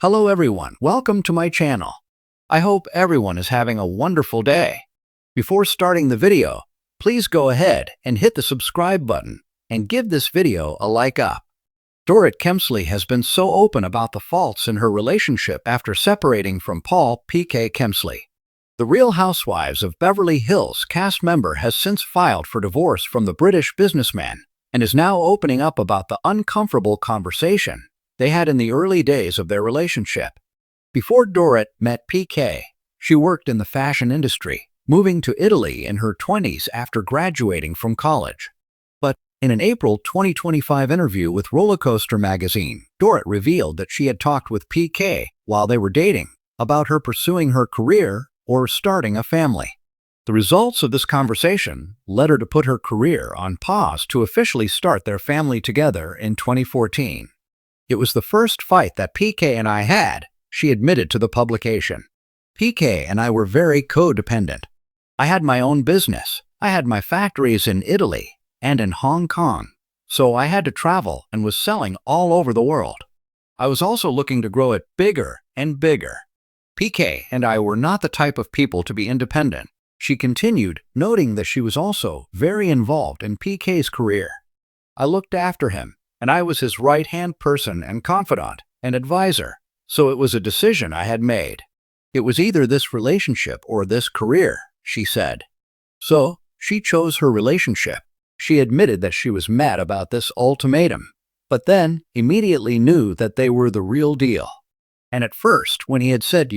Hello everyone, welcome to my channel. I hope everyone is having a wonderful day. Before starting the video, please go ahead and hit the subscribe button and give this video a like up. Dorit Kemsley has been so open about the faults in her relationship after separating from Paul P.K. Kemsley. The Real Housewives of Beverly Hills cast member has since filed for divorce from the British businessman and is now opening up about the uncomfortable conversation they had in the early days of their relationship. Before Dorit met PK, she worked in the fashion industry, moving to Italy in her 20s after graduating from college. But in an April 2025 interview with Rollercoaster magazine, Dorit revealed that she had talked with PK while they were dating about her pursuing her career or starting a family. The results of this conversation led her to put her career on pause to officially start their family together in 2014. It was the first fight that PK and I had, she admitted to the publication. PK and I were very codependent. I had my own business. I had my factories in Italy and in Hong Kong, so I had to travel and was selling all over the world. I was also looking to grow it bigger and bigger. PK and I were not the type of people to be independent, she continued, noting that she was also very involved in PK's career. I looked after him, and I was his right-hand person and confidant and advisor, so it was a decision I had made. It was either this relationship or this career, she said. So, she chose her relationship. She admitted that she was mad about this ultimatum, but then immediately knew that they were the real deal. And at first, when he had said,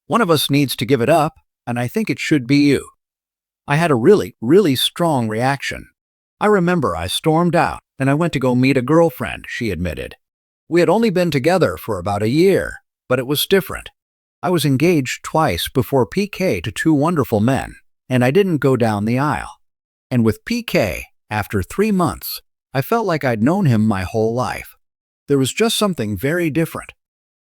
one of us needs to give it up, and I think it should be you, I had a really strong reaction. I remember I stormed out and I went to go meet a girlfriend, she admitted. We had only been together for about a year, but it was different. I was engaged twice before PK to two wonderful men, and I didn't go down the aisle. And with PK, after 3 months, I felt like I'd known him my whole life. There was just something very different.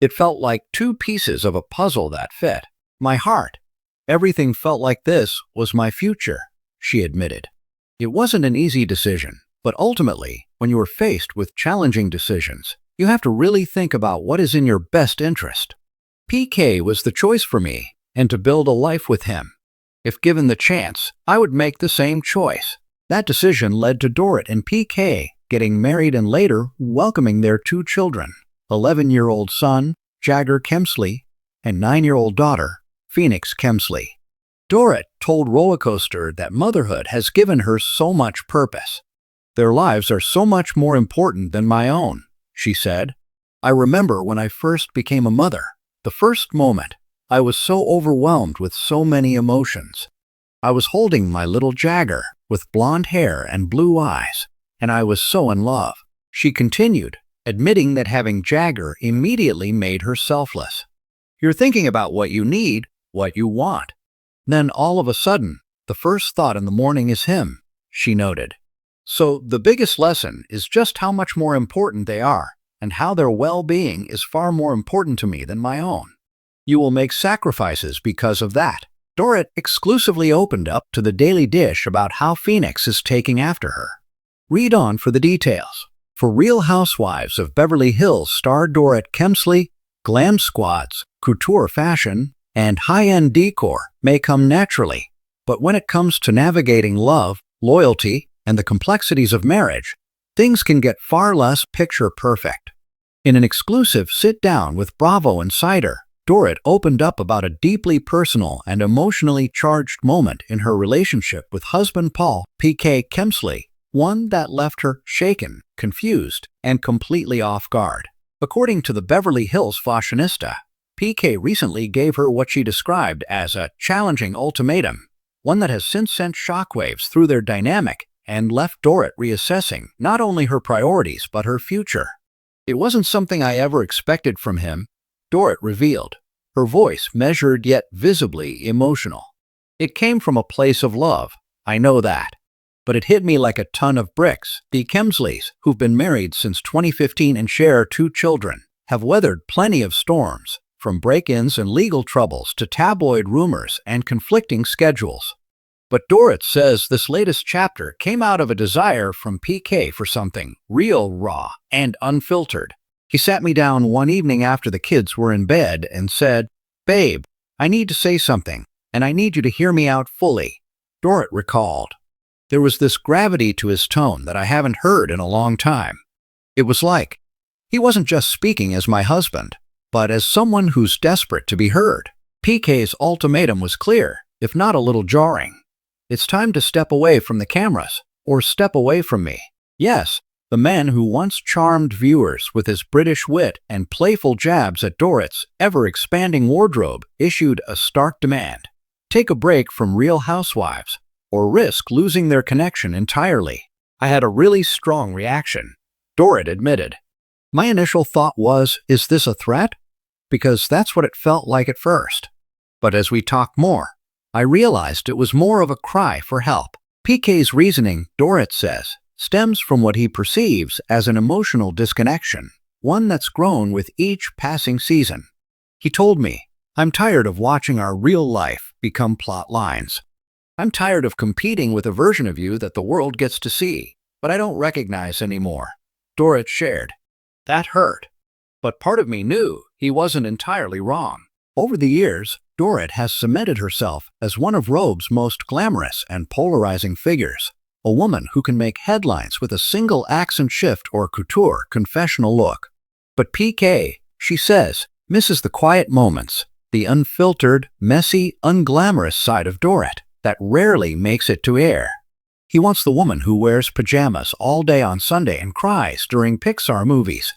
It felt like two pieces of a puzzle that fit. My heart. Everything felt like this was my future, she admitted. It wasn't an easy decision, but ultimately, when you are faced with challenging decisions, you have to really think about what is in your best interest. PK was the choice for me, and to build a life with him. If given the chance, I would make the same choice. That decision led to Dorit and PK getting married and later welcoming their 2 children, 11-year-old son, Jagger Kemsley, and 9-year-old daughter, Phoenix Kemsley. Dorit told Rollercoaster that motherhood has given her so much purpose. Their lives are so much more important than my own, she said. I remember when I first became a mother, the first moment, I was so overwhelmed with so many emotions. I was holding my little Jagger with blonde hair and blue eyes, and I was so in love, she continued, admitting that having Jagger immediately made her selfless. You're thinking about what you need, what you want. Then all of a sudden, the first thought in the morning is him, she noted. So the biggest lesson is just how much more important they are and how their well-being is far more important to me than my own. You will make sacrifices because of that. Dorit exclusively opened up to the Daily Dish about how Phoenix is taking after her. Read on for the details. For Real Housewives of Beverly Hills star Dorit Kemsley, glam squads, couture fashion, and high-end decor may come naturally, but when it comes to navigating love, loyalty, and the complexities of marriage, things can get far less picture-perfect. In an exclusive sit-down with Bravo Insider, Dorit opened up about a deeply personal and emotionally charged moment in her relationship with husband Paul P.K. Kemsley, one that left her shaken, confused, and completely off guard. According to the Beverly Hills fashionista, PK recently gave her what she described as a challenging ultimatum, one that has since sent shockwaves through their dynamic and left Dorit reassessing not only her priorities but her future. It wasn't something I ever expected from him, Dorit revealed, her voice measured yet visibly emotional. It came from a place of love, I know that. But it hit me like a ton of bricks. The Kemsleys, who've been married since 2015 and share 2 children, have weathered plenty of storms, from break-ins and legal troubles to tabloid rumors and conflicting schedules. But Dorit says this latest chapter came out of a desire from PK for something real, raw, and unfiltered. He sat me down one evening after the kids were in bed and said, "Babe, I need to say something, and I need you to hear me out fully," Dorit recalled. There was this gravity to his tone that I haven't heard in a long time. It was like he wasn't just speaking as my husband, but as someone who's desperate to be heard. PK's ultimatum was clear, if not a little jarring. It's time to step away from the cameras, or step away from me. Yes, the man who once charmed viewers with his British wit and playful jabs at Dorit's ever-expanding wardrobe issued a stark demand. Take a break from Real Housewives, or risk losing their connection entirely. I had a really strong reaction, Dorit admitted. My initial thought was, is this a threat? Because that's what it felt like at first. But as we talked more, I realized it was more of a cry for help. PK's reasoning, Dorit says, stems from what he perceives as an emotional disconnection, one that's grown with each passing season. He told me, "I'm tired of watching our real life become plot lines. I'm tired of competing with a version of you that the world gets to see, but I don't recognize anymore," Dorit shared. That hurt. But part of me knew he wasn't entirely wrong. Over the years, Dorit has cemented herself as one of Robe's most glamorous and polarizing figures, a woman who can make headlines with a single accent shift or couture confessional look. But PK, she says, misses the quiet moments, the unfiltered, messy, unglamorous side of Dorit that rarely makes it to air. He wants the woman who wears pajamas all day on Sunday and cries during Pixar movies.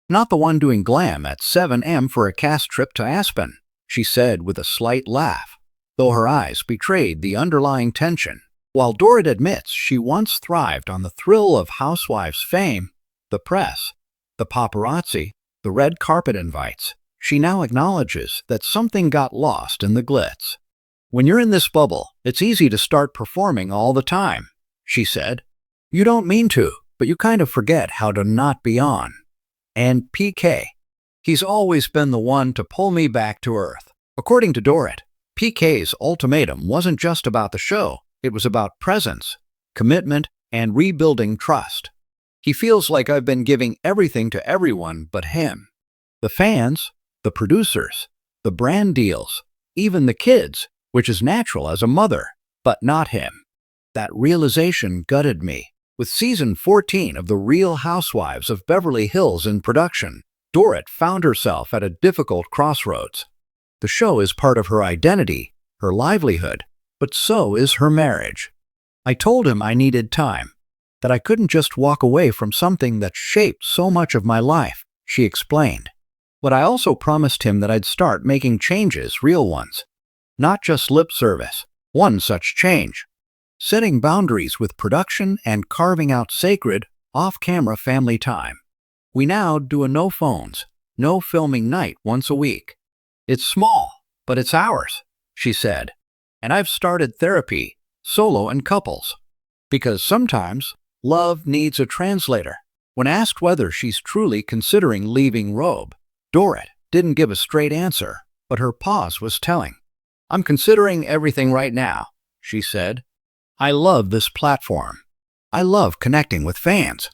Not the one doing glam at 7 a.m. for a cast trip to Aspen, she said with a slight laugh, though her eyes betrayed the underlying tension. While Dorit admits she once thrived on the thrill of Housewives fame, the press, the paparazzi, the red carpet invites, she now acknowledges that something got lost in the glitz. "When you're in this bubble, it's easy to start performing all the time," she said. "You don't mean to, but you kind of forget how to not be on." And PK, he's always been the one to pull me back to earth. According to Dorit, PK's ultimatum wasn't just about the show, it was about presence, commitment, and rebuilding trust. He feels like I've been giving everything to everyone but him. The fans, the producers, the brand deals, even the kids, which is natural as a mother, but not him. That realization gutted me. With season 14 of The Real Housewives of Beverly Hills in production, Dorit found herself at a difficult crossroads. The show is part of her identity, her livelihood, but so is her marriage. I told him I needed time, that I couldn't just walk away from something that shaped so much of my life, she explained. But I also promised him that I'd start making changes, real ones. Not just lip service. One such change: setting boundaries with production and carving out sacred, off-camera family time. We now do a no phones, no filming night once a week. It's small, but it's ours, she said. And I've started therapy, solo and couples. Because sometimes, love needs a translator. When asked whether she's truly considering leaving Robe, Dorit didn't give a straight answer, but her pause was telling. "I'm considering everything right now," she said. "I love this platform. I love connecting with fans.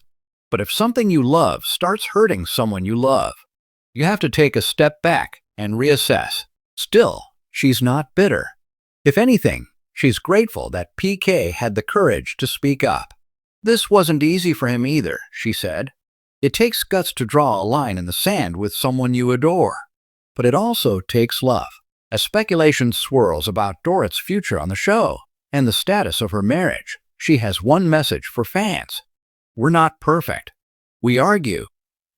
But if something you love starts hurting someone you love, you have to take a step back and reassess." Still, she's not bitter. If anything, she's grateful that PK had the courage to speak up. "This wasn't easy for him either," she said. "It takes guts to draw a line in the sand with someone you adore. But it also takes love." As speculation swirls about Dorit's future on the show and the status of her marriage, she has one message for fans. We're not perfect. We argue.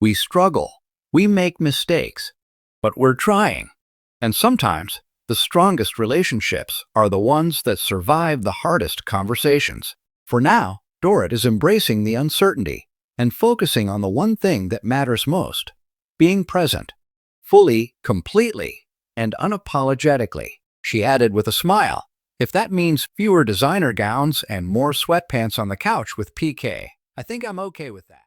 We struggle. We make mistakes. But we're trying. And sometimes, the strongest relationships are the ones that survive the hardest conversations. For now, Dorit is embracing the uncertainty and focusing on the one thing that matters most: being present, fully, completely, and unapologetically, she added with a smile. "If that means fewer designer gowns and more sweatpants on the couch with PK, I think I'm okay with that."